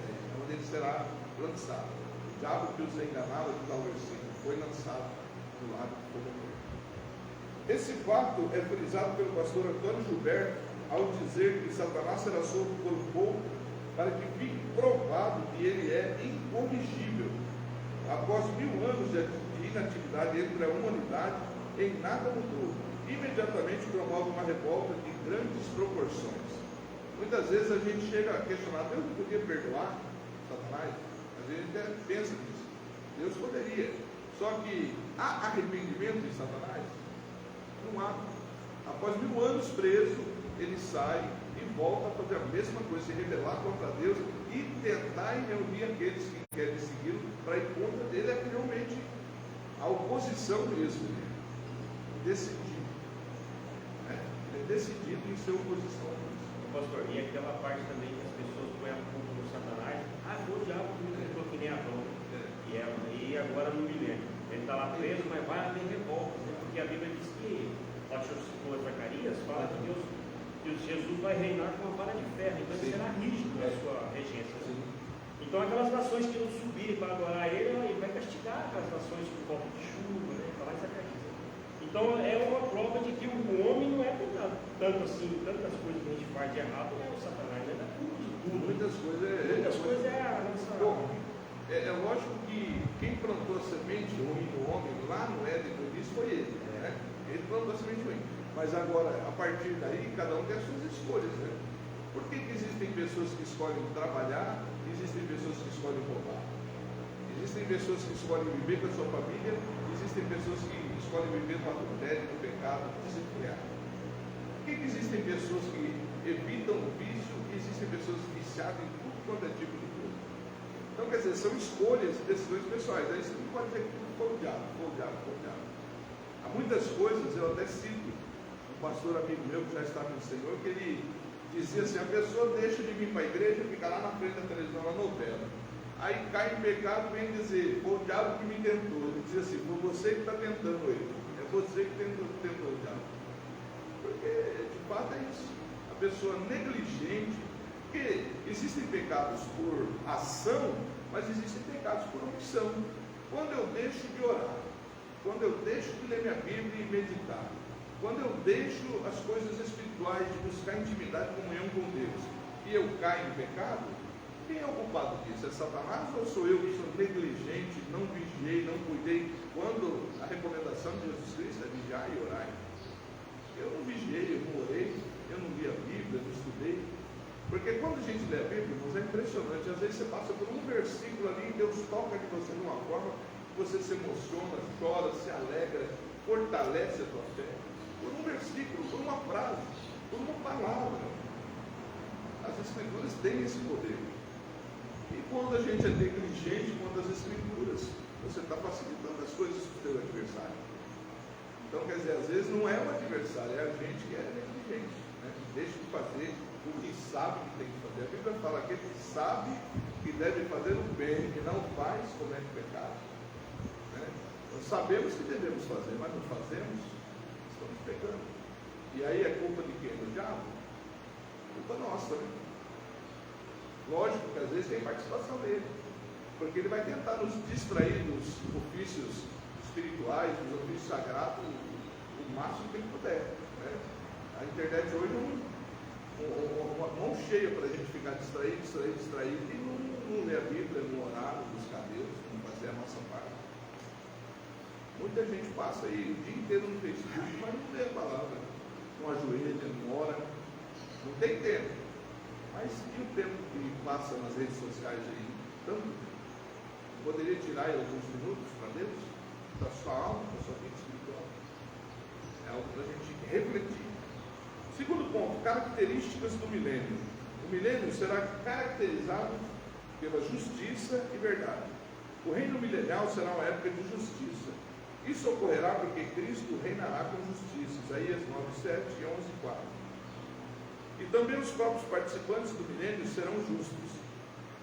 onde ele será lançado. O diabo que os enganava, diz ao versículo, foi lançado no lago do fogo eterno. Esse fato é frisado pelo pastor Antônio Gilberto ao dizer que Satanás será solto por um pouco para que fique provado que ele é incorrigível. Após 1000 anos de inatividade entre a humanidade, em nada mudou. Imediatamente promove uma revolta de grandes proporções. Muitas vezes a gente chega a questionar: Deus não podia perdoar Satanás? Às vezes a gente até pensa nisso. Deus poderia. Só que há arrependimento em Satanás? Não há. Após 1000 anos preso, ele sai e volta a fazer a mesma coisa, se rebelar contra Deus e tentar reunir aqueles que querem segui-lo para ir contra dele. É realmente a oposição mesmo. Decidido. Ele é decidido em ser oposição. Pastor, e aquela parte também que as pessoas põem a culpa no Satanás: foi o diabo que me tentou que nem Adão. E agora no milênio. Ele está lá preso, mas vai haver revolta, né? Porque a Bíblia diz que, lá que citou Zacarias, fala que Jesus vai reinar com uma vara de ferro, então ele será rígido na sua regência. Então aquelas nações que não subirem para adorar ele vai castigar aquelas nações por falta de chuva, né? Falar em Zacarias. Então é uma prova de que o homem não é tanto assim, tantas coisas que a gente faz de errado, não é o Satanás, não é tudo de tudo. Muitas coisas é a nossa. Bom, é lógico que quem plantou a semente ruim no homem lá no Éden do início foi ele, né? Ele plantou a semente ruim. Mas agora, a partir daí, cada um tem as suas escolhas, né? Por que existem pessoas que escolhem trabalhar, existem pessoas que escolhem roubar? Existem pessoas que escolhem viver com a sua família, existem pessoas que escolhem viver no adultério, no pecado, desenfreado. Por que existem pessoas que evitam o vício e existem pessoas viciadas em tudo quanto é tipo de coisa? Então, quer dizer, são escolhas e decisões pessoais. Aí você não pode dizer que tudo foi o diabo. Há muitas coisas, eu até cito um pastor amigo meu que já estava no Senhor, que ele dizia assim: a pessoa deixa de vir para a igreja e fica lá na frente da televisão, na novela. Aí cai em pecado e vem dizer: foi o diabo que me tentou. Ele dizia assim: foi você que está tentando ele. É você que tentou o diabo. Porque, de fato, é isso. A pessoa negligente, porque existem pecados por ação, mas existem pecados por omissão. Quando eu deixo de orar, quando eu deixo de ler minha Bíblia e meditar, quando eu deixo as coisas espirituais, de buscar intimidade e comunhão com Deus, e eu caio em pecado, quem é o culpado disso? É Satanás ou sou eu que sou negligente, não vigiei, não cuidei? Quando a recomendação de Jesus Cristo é vigiar e orar. Eu não vigiei, eu não orei, eu não li a Bíblia, não estudei. Porque quando a gente lê a Bíblia, irmãos, é impressionante. Às vezes você passa por um versículo ali e Deus toca de você de uma forma que você se emociona, chora, se alegra, fortalece a tua fé. Por um versículo, por uma frase, por uma palavra. As Escrituras têm esse poder. E quando a gente é negligente quanto às Escrituras, você está facilitando as coisas para o teu adversário. Então, quer dizer, às vezes não é o adversário, é a gente que é negligente, né? Que deixa de fazer o que sabe que tem que fazer. A Bíblia fala: aquele que sabe que deve fazer o bem, que não faz, comete pecado. Né? Nós sabemos que devemos fazer, mas não fazemos, estamos pecando. E aí é culpa de quem? Do diabo? Culpa nossa, né? Lógico que às vezes tem participação dele, porque ele vai tentar nos distrair dos ofícios espirituais, dos ofícios sagrados, o máximo que ele puder. Né? A internet hoje é uma mão cheia para a gente ficar distraído e não ler a Bíblia, não orar, não buscar Deus, não fazer a nossa parte. Muita gente passa aí o dia inteiro no Facebook, mas não lê a palavra, não ajoelha, não ora, não tem tempo. Mas e o tempo que passa nas redes sociais aí? Tanto poderia tirar aí alguns minutos para Deus, da sua alma, da sua vida espiritual. É algo para a gente refletir. Segundo ponto, características do milênio. O milênio será caracterizado pela justiça e verdade. O reino milenial será uma época de justiça. Isso ocorrerá porque Cristo reinará com justiça. Isaías 9:7 e 11:4. E também os próprios participantes do milênio serão justos.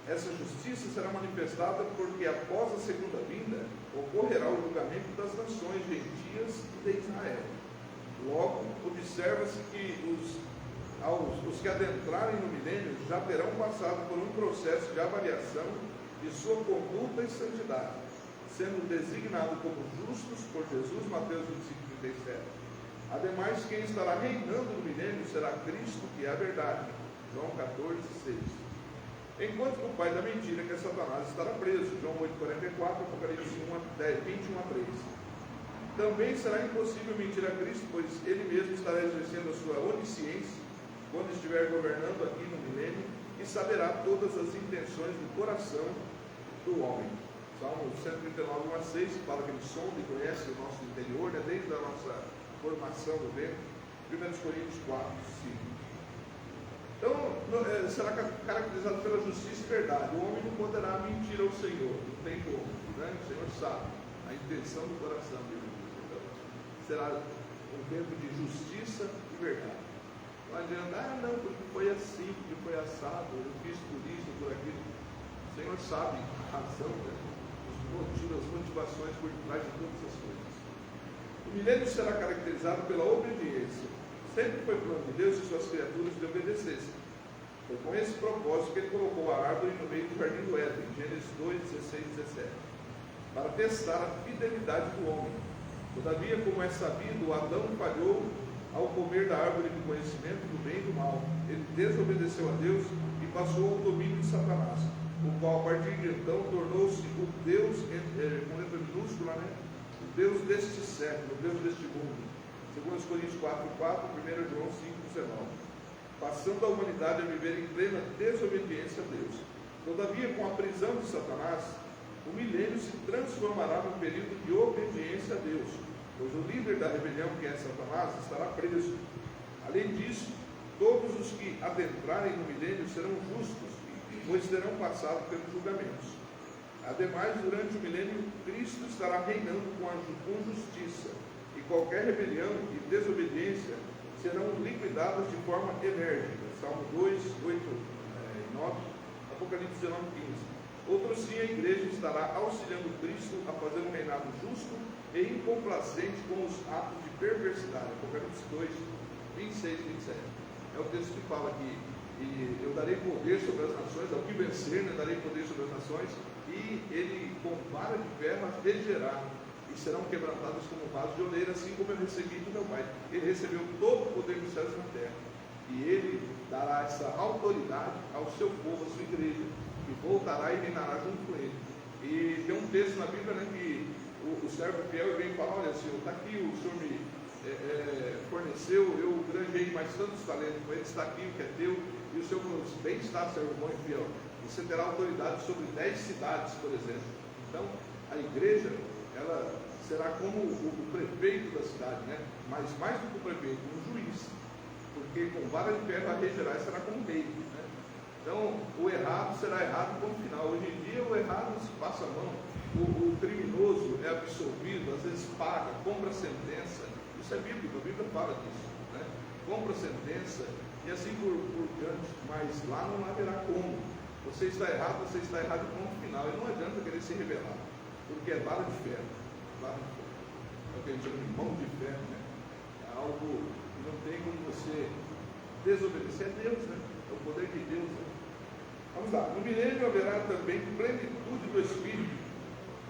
Essa justiça será manifestada porque após a segunda vinda ocorrerá o julgamento das nações gentias e de Israel. Logo, observa-se que os que adentrarem no milênio já terão passado por um processo de avaliação de sua conduta e santidade, sendo designados como justos por Jesus, Mateus 25:37. Ademais, quem estará reinando no milênio será Cristo, que é a verdade. João 14, 6. Enquanto que o pai da mentira, que é Satanás, estará preso. João 8,44, Apocalipse 21 a 3. Também será impossível mentir a Cristo, pois ele mesmo estará exercendo a sua onisciência quando estiver governando aqui no milênio, e saberá todas as intenções do coração do homem. Salmo 139, 1 a 6 fala que ele sonda e conhece o nosso interior, né, desde a nossa formação do ventre. 1 Coríntios 4, 5. Então, será caracterizado pela justiça e verdade. O homem não poderá mentir ao Senhor, não tem como, né? O Senhor sabe a intenção do coração dele. Então, será um tempo de justiça e verdade. Não adianta, não, porque foi assim, porque foi assado, eu fiz por isso, por aquilo. O Senhor sabe a razão, né? Os motivos, as motivações por trás de todas as coisas. O milênio será caracterizado pela obediência. Sempre foi plano de Deus que suas criaturas lhe obedecessem. Foi com esse propósito que ele colocou a árvore no meio do jardim do Éden, Gênesis 2, 16 e 17, para testar a fidelidade do homem. Todavia, como é sabido, Adão falhou ao comer da árvore do conhecimento do bem e do mal. Ele desobedeceu a Deus e passou ao domínio de Satanás, o qual, a partir de então, tornou-se o Deus, com letra minúscula, né? O Deus deste século, o Deus deste mundo. 2 Coríntios 4, 1 João 5, 19. Passando a humanidade a viver em plena desobediência a Deus. Todavia, com a prisão de Satanás, o milênio se transformará num período de obediência a Deus, pois o líder da rebelião, que é Satanás, estará preso. Além disso, todos os que adentrarem no milênio serão justos, pois terão passado pelos julgamentos. Ademais, durante o milênio, Cristo estará reinando com justiça, e qualquer rebelião e desobediência serão liquidadas de forma enérgica. Salmo 2, 8 e 9, Apocalipse 19, 15. Outro sim, a igreja estará auxiliando Cristo a fazer um reinado justo e incomplacente com os atos de perversidade. Apocalipse 2, 26 e 27. É o texto que fala que eu darei poder sobre as nações, ao que vencer, né, darei poder sobre as nações, e ele com vara de ferro as regerá, e serão quebrantados como vasos de oleira, assim como eu recebi do meu Pai. Ele recebeu todo o poder dos céus e na terra, e ele dará essa autoridade ao seu povo, à sua igreja, que voltará e reinará junto com ele. E tem um texto na Bíblia, né, que o servo fiel vem e fala: olha, Senhor, está aqui, o Senhor me forneceu, eu granjei mais tantos talentos com ele, está aqui o que é teu, e o Senhor nos bem está, servo bom e fiel. Você terá autoridade sobre 10 cidades, por exemplo. Então, a igreja, ela será como o prefeito da cidade, né? Mas mais do que o prefeito, um juiz, porque com vara de ferro a regerá será como rei, né? Então, o errado será errado como final. Hoje em dia, o errado se passa a mão, o criminoso é absolvido, às vezes paga, compra sentença. Isso é bíblico, a Bíblia fala disso, né? Compra sentença e assim por diante, mas lá não haverá como. Você está errado e ponto final. E não adianta querer se rebelar, porque é vara de ferro. Vara de ferro. É o que a gente chama de mão de ferro, né? É algo que não tem como você desobedecer a Deus, né? É o poder de Deus, né? Vamos lá. No milênio haverá também plenitude do Espírito.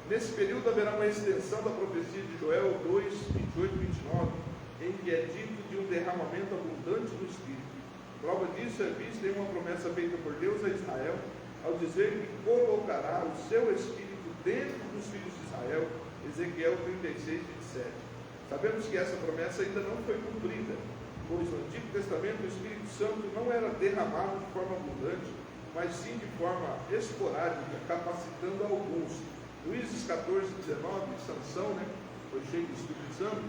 Nesse período haverá uma extensão da profecia de Joel 2, 28 e 29, em que é dito de um derramamento abundante do Espírito. Prova disso é vista em uma promessa feita por Deus a Israel, ao dizer que colocará o seu Espírito dentro dos filhos de Israel, Ezequiel 36, 27. Sabemos que essa promessa ainda não foi cumprida, pois no Antigo Testamento o Espírito Santo não era derramado de forma abundante, mas sim de forma esporádica, capacitando alguns. Juízes 14, 19, Sansão, né, foi cheio do Espírito Santo,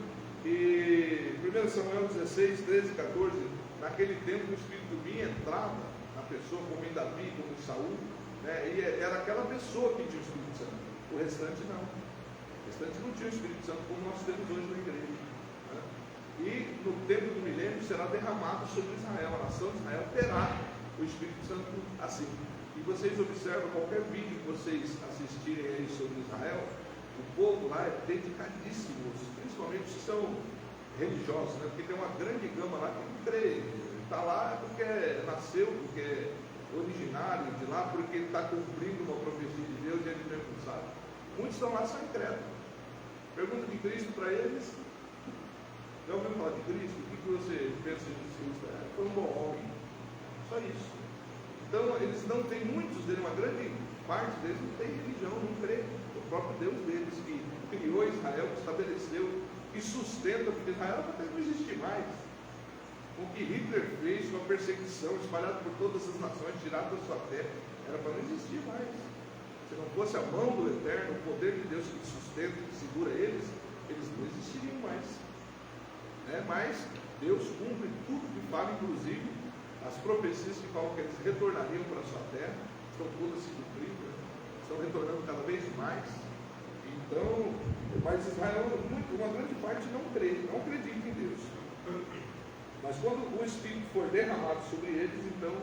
e 1 Samuel 16, 13 e 14, naquele tempo o Espírito vinha, entrava na pessoa, como em Davi, como em Saul, né, e era aquela pessoa que tinha o Espírito Santo, o restante não. O restante não tinha o Espírito Santo como nós temos hoje na igreja, né? E no tempo do milênio será derramado sobre Israel, a nação de Israel terá o Espírito Santo assim. E vocês observam, qualquer vídeo que vocês assistirem aí sobre Israel, o povo lá é dedicadíssimo, principalmente se são religiosos, né? Porque tem uma grande gama lá que não crê, está lá porque nasceu, porque é originário de lá, porque está cumprindo uma profecia de Deus e ele mesmo não sabe. Muitos estão lá são incrédulos. Pergunta de Cristo para eles, Já ouviu falar de Cristo? O que você pensa de Jesus? Foi um bom homem. Só isso. Então, eles não têm, muitos deles, uma grande parte deles não tem religião, não crê. O próprio Deus deles, que criou Israel, que estabeleceu, que sustenta, porque Israel até não existe mais. O que Hitler fez com a perseguição, espalhada por todas as nações, tirado da sua terra, era para não existir mais. Se não fosse a mão do Eterno, o poder de Deus que sustenta, que segura eles não existiriam mais. Mas Deus cumpre tudo que fala, inclusive as profecias que falam que eles retornariam para a sua terra, estão todas se cumprindo, estão retornando cada vez mais. Então, mas Israel, uma grande parte não crê, não acredita em Deus. Mas quando o Espírito for derramado sobre eles, então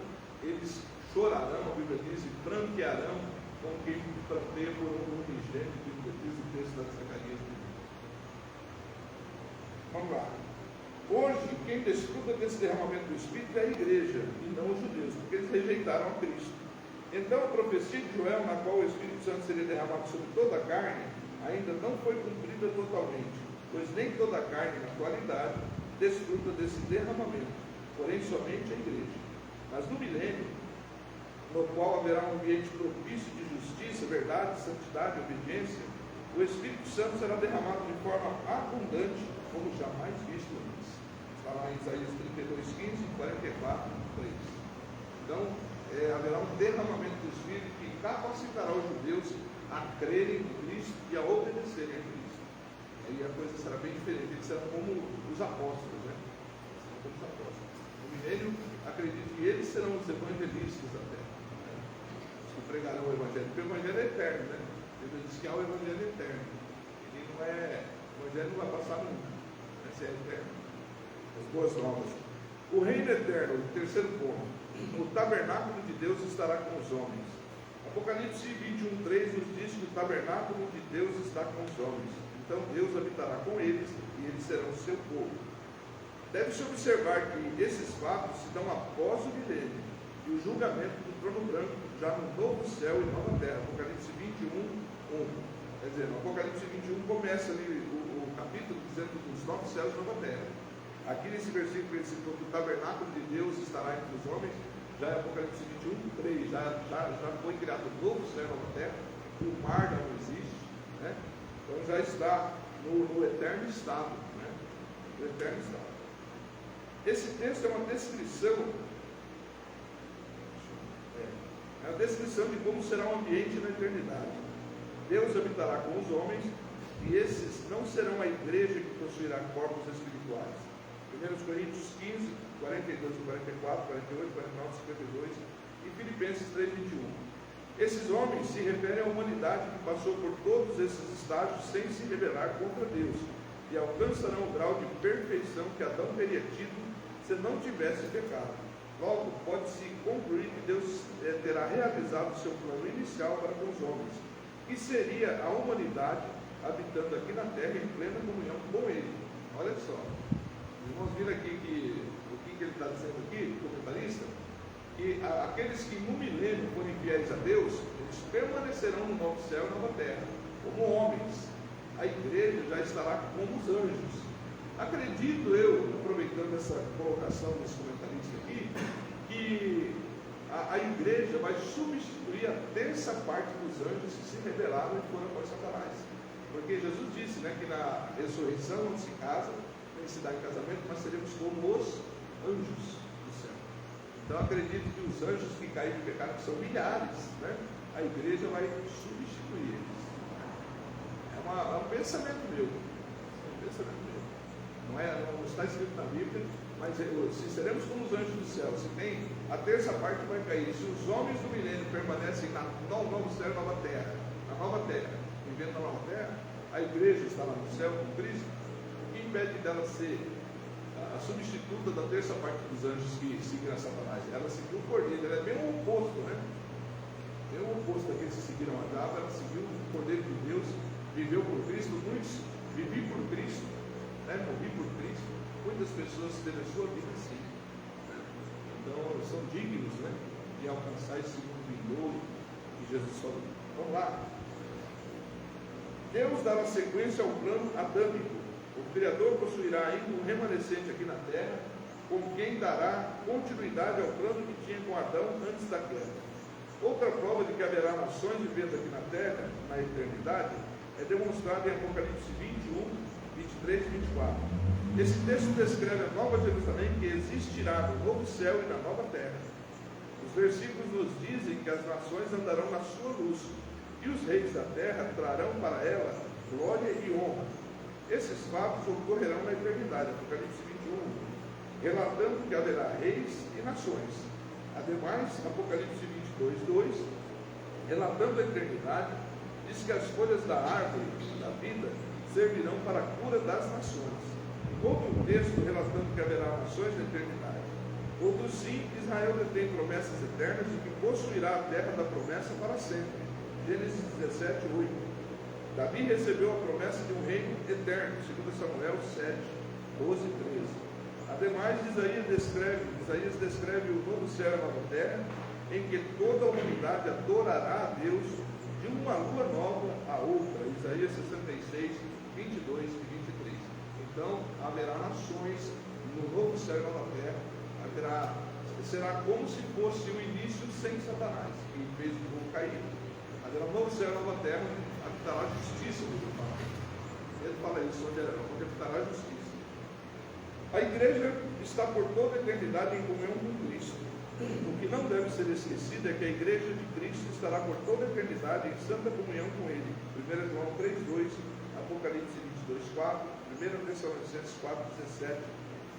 eles chorarão, a Bíblia diz, e prantearão com quem pranteia por um unigênito, que diz o texto da Zacarias. Vamos lá. Hoje, quem desfruta desse derramamento do Espírito é a igreja, e não os judeus, porque eles rejeitaram a Cristo. Então a profecia de Joel, na qual o Espírito Santo seria derramado sobre toda a carne, ainda não foi cumprida totalmente, pois nem toda a carne, na atualidade, desfruta desse derramamento, porém somente a igreja. Mas no milênio, no qual haverá um ambiente propício de justiça, verdade, santidade, obediência, o Espírito Santo será derramado de forma abundante, como jamais visto antes. Está lá em Isaías 32:15 e 44:3. Então, haverá um derramamento do Espírito que capacitará os judeus a crerem em Cristo e a obedecerem a Cristo. Aí a coisa será bem diferente, eles serão como os apóstolos, né? Serão como os apóstolos. No milênio, acredito que eles serão os evangelistas da terra, né? Os que pregarão o Evangelho, porque o Evangelho é eterno, né? Ele diz que há o Evangelho eterno. Ele não é, o Evangelho não vai passar nunca, esse é eterno. As boas novas. O reino eterno, o terceiro ponto. O tabernáculo de Deus estará com os homens. Apocalipse 21:3 nos diz que o tabernáculo de Deus está com os homens. Então Deus habitará com eles e eles serão o seu povo. Deve-se observar que esses fatos se dão após o milênio e o julgamento do trono branco, já no novo céu e nova terra. Apocalipse 21:1. Quer dizer, no Apocalipse 21 começa ali o capítulo dizendo dos novos céus e nova terra. Aqui nesse versículo ele citou que o tabernáculo de Deus estará entre os homens, já é Apocalipse 21:3, já foi criado um novo céu e nova terra, o mar já não existe, né? Então já está no eterno estado, né? No eterno estado. Esse texto é uma descrição, de como será o ambiente na eternidade. Deus habitará com os homens e esses não serão a igreja que possuirá corpos espirituais. 1 Coríntios 15, 42 e 44, 48, 49, 52 e Filipenses 3:21. Esses homens se referem à humanidade que passou por todos esses estágios sem se rebelar contra Deus e alcançarão o grau de perfeição que Adão teria tido se não tivesse pecado. Logo, pode-se concluir que Deus terá realizado o seu plano inicial para com os homens, que seria a humanidade habitando aqui na terra em plena comunhão com Ele. Olha só, vamos ver aqui o que ele está dizendo aqui, o comentarista, que aqueles que no milênio forem fiéis a Deus, eles permanecerão no novo céu e nova terra, como homens. A igreja já estará como os anjos. Acredito eu, aproveitando essa colocação desse comentarista aqui, que a igreja vai substituir a terça parte dos anjos que se rebelaram e foram para Satanás. Porque Jesus disse, né, que na ressurreição não se casa, nem se dá em casamento, mas seremos como os anjos do céu. Então acredito que os anjos que caíram em pecado, que são milhares, né, a igreja vai substituir eles. É um pensamento meu. Não está escrito na Bíblia, mas se seremos como os anjos do céu, se tem, a terça parte vai cair. Se os homens do milênio permanecem no novo céu e nova terra, na nova terra, vivendo na nova terra, a igreja está lá no céu com Cristo, o que impede dela ser a substituta da terça parte dos anjos que seguiram a Satanás? Ela seguiu o Cordeiro, ela é bem o oposto, né? Bem o oposto daqueles que seguiram a Adão, ela seguiu o Cordeiro de Deus, viveu por Cristo, muitos vivi por Cristo, né? Morri por Cristo, muitas pessoas têm a sua vida assim, né? Então são dignos, né, de alcançar esse mundo vindouro que Jesus falou. Vamos lá. Deus dará sequência ao plano adâmico O Criador possuirá ainda um remanescente aqui na terra, com quem dará continuidade ao plano que tinha com Adão antes da queda. Outra prova de que haverá nações vivendo aqui na terra, na eternidade, é demonstrada em Apocalipse 21, 23 e 24. Esse texto descreve a Nova Jerusalém que existirá no novo céu e na nova terra. Os versículos nos dizem que as nações andarão na sua luz, e os reis da terra trarão para ela glória e honra. Esses fatos ocorrerão na eternidade, Apocalipse 21, relatando que haverá reis e nações. Ademais, Apocalipse 22, 2, relatando a eternidade, diz que as folhas da árvore da vida servirão para a cura das nações. Outro texto relatando que haverá nações na eternidade. Outro sim, Israel detém promessas eternas de que possuirá a terra da promessa para sempre. Gênesis 17, 8. Davi recebeu a promessa de um reino eterno, 2 Samuel 7, 12 e 13. Ademais, Isaías descreve o novo céu e a nova terra, em que toda a humanidade adorará a Deus de uma lua nova a outra. Isaías 66, 22 e 23. Então, haverá nações no novo céu e na nova terra. Será como se fosse o início sem Satanás, que fez o mundo cair. Haverá um novo céu e nova terra, onde habitará a justiça, ele fala isso, onde habitará a justiça. A igreja está por toda a eternidade em comunhão com Cristo. O que não deve ser esquecido é que a igreja de Cristo estará por toda a eternidade em santa comunhão com Ele. 1 João 3,2, Apocalipse 22,4, 1 Tessalonicenses 4,17,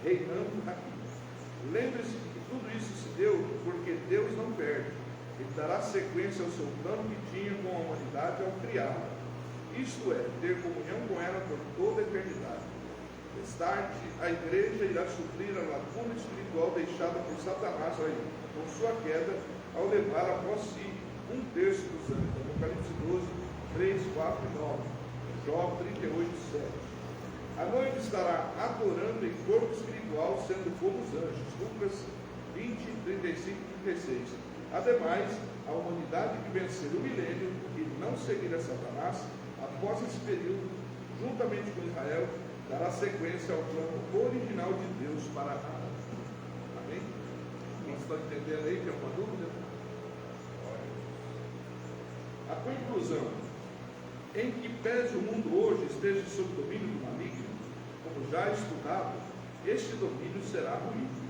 reinando aqui. Lembre-se de que tudo isso se deu porque Deus não perde. Ele dará sequência ao seu plano que tinha com a humanidade ao criá-la. Isto é, ter comunhão com ela por toda a eternidade. Mais tarde, a igreja irá suprir a lacuna espiritual deixada por Satanás com sua queda, ao levar após si 1/3 dos anos. Apocalipse 12, 3, 4 e 9. Jó 38, 7. A noiva estará adorando em corpo espiritual, sendo como os anjos. Lucas 20, 35 e 36. Ademais, a humanidade que vencer o milênio e não seguir a Satanás, após esse período, juntamente com Israel, dará sequência ao plano original de Deus para a Ana. Amém? Vocês estão entendendo aí? Tem alguma dúvida? A conclusão, em que pese o mundo hoje esteja sob domínio do maligno, como já estudado, este domínio será ruído.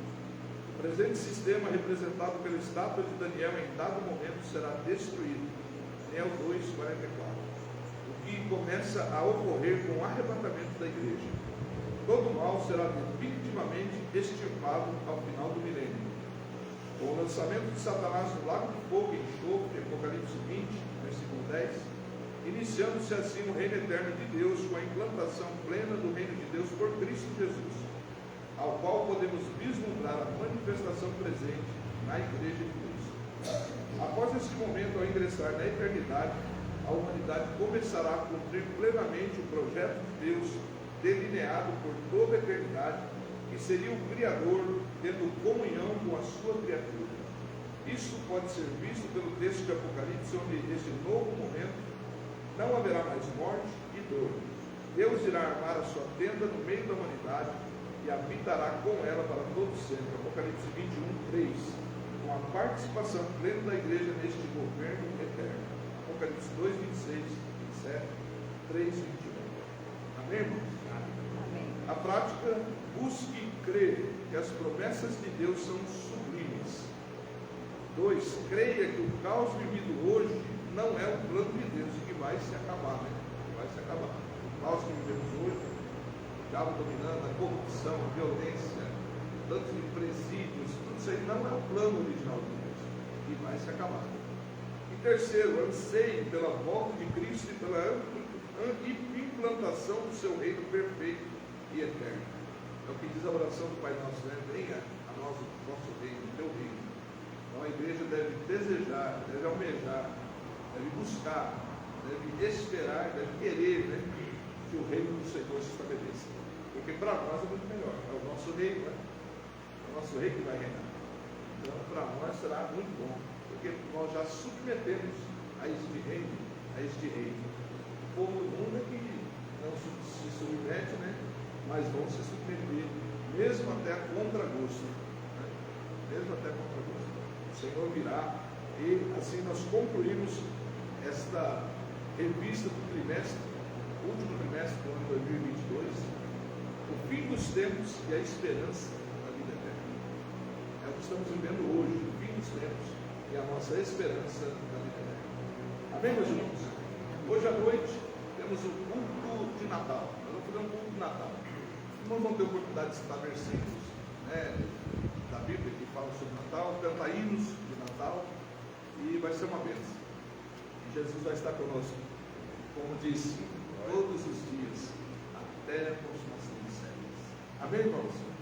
O presente sistema, representado pela estátua de Daniel, em dado momento será destruído. Daniel 2, 44. O que começa a ocorrer com o arrebatamento da igreja. Todo mal será definitivamente extirpado ao final do milênio. Com o lançamento de Satanás no lago de fogo e enxofre, Apocalipse 20, versículo 10, iniciando-se assim o reino eterno de Deus, com a implantação plena do reino de Deus por Cristo Jesus, ao qual podemos vislumbrar a manifestação presente na igreja de Deus. Após esse momento, ao ingressar na eternidade, a humanidade começará a cumprir plenamente o projeto de Deus delineado por toda a eternidade, que seria o Criador tendo comunhão com a sua criatura. Isso pode ser visto pelo texto de Apocalipse, onde neste novo momento não haverá mais morte e dor. Deus irá armar a sua tenda no meio da humanidade e habitará com ela para todo sempre. Apocalipse 21, 3. Com a participação plena da igreja neste governo eterno. Apocalipse 2, 26, 27, 3, 21. Amém, irmãos? Amém. A prática, busque crer que as promessas de Deus são sublimes. 2. Creia que o caos vivido hoje não é o plano de Deus e que vai se acabar, né? Vai se acabar. O caos que vivemos hoje, o diabo dominando, a corrupção, a violência, tantos de presídios, tudo isso aí não é o plano original de Deus e vai se acabar. E terceiro, anseie pela volta de Cristo e pela implantação do seu reino perfeito e eterno. É o que diz a oração do Pai Nosso, né? Venha a nós o nosso reino, o teu reino. Então a igreja deve desejar, deve almejar, deve buscar, deve esperar, deve querer, né? Que o reino do Senhor se estabeleça. Porque para nós é muito melhor. É o nosso reino, né? É o nosso rei que vai reinar. Então para nós será muito bom. Porque nós já submetemos a este reino, a este reino. O povo do mundo é que não se submete, né? até a contragosto, né? Mesmo até a contragosto. O Senhor virá e assim nós concluímos esta revista do trimestre, último trimestre do ano 2022, o fim dos tempos e a esperança da vida eterna. É o que estamos vivendo hoje, o fim dos tempos e a nossa esperança da vida eterna. Amém, meus irmãos? Hoje à noite temos o culto de Natal. Nós vamos fazer um culto de Natal. Nós vamos ter a oportunidade de citar versículos, né, da Bíblia que falam sobre Natal, cantar hinos de Natal, e vai ser uma bênção. Jesus vai estar conosco, como disse, todos os dias, até a consumação dos séculos. Amém, irmãos?